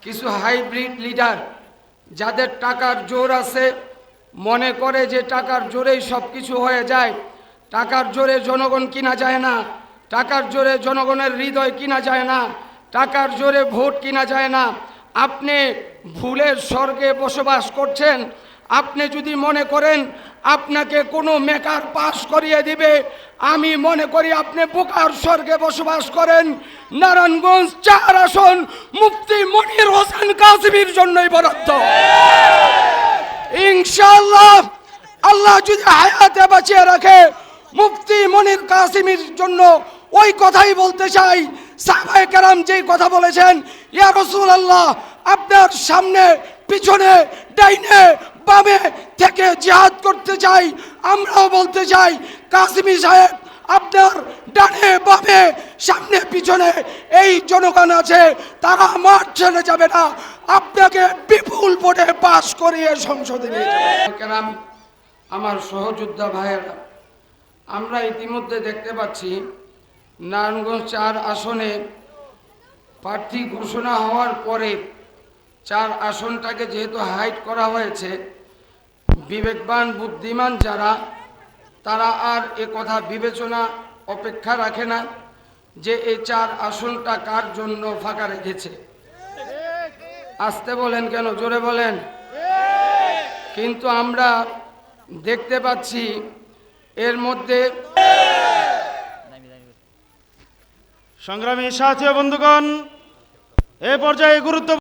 কিছু hybrid leader যাদের টাকার জোর আছে, মনে করে যে টাকার জোরেই সব কিছু হয়ে যায়। টাকার জোরে জনগণ কিনা যায় না, টাকার জোরে জনগণের হৃদয় কিনা যায় না, টাকার জোরে ভোট কিনা যায় না। আপনি ভুলের স্বর্গে বসবাস করছেন। আপনি যদি মনে করেন আপনাকে কোনো মেকার পাস করিয়ে দিবে, আমি মনে করি আপনি বোকার স্বর্গে বসবাস করেন। নারায়ণগঞ্জ 4 আসন মুফতি মনির হোসেন কাসিমির জন্যই বরাদ্দ। ইনশাআল্লাহ আল্লাহ যদি হায়াতে বাঁচিয়ে রাখে, মুফতি মনির কাসিমির জন্য ওই কথাই বলতে চাই সাহাবায়ে কেরাম যেই কথা বলেছেন, ইয়া রাসূলুল্লাহ আপনার সামনে পিছনে ডাইনে বামে থেকে জিহাদ করতে চাই। আমরাও বলতে চাই কাসিমি সাহেব আপনার ডানে বামে সামনে পিছনে এই জনগণ আছে, তারা মাঠ ছেড়ে যাবে না, আপনাকে বিপুল ভোটে পাস করিয়ে সংসদে নিয়ে যাবে। কেরাম আমার সহযোদ্ধা ভাইয়েরা, আমরা ইতিমধ্যে দেখতে পাচ্ছি নারায়ণগঞ্জ 4 আসনে প্রার্থী ঘোষণা হওয়ার পরে 4 আসনটাকে যেহেতু হাইড করা হয়েছে, বিবেকবান বুদ্ধিমান যারা, তারা আর এ কথা বিবেচনা অপেক্ষা রাখে না যে এই 4 আসনটা কার জন্য ফাঁকা রেখেছে। আসতে বলেন কেন, জোরে বলেন। কিন্তু আমরা দেখতে পাচ্ছি এর মধ্যে সংগ্রামী সাথী ও বন্ধুগণ, এ পর্যায়ে গুরুত্ব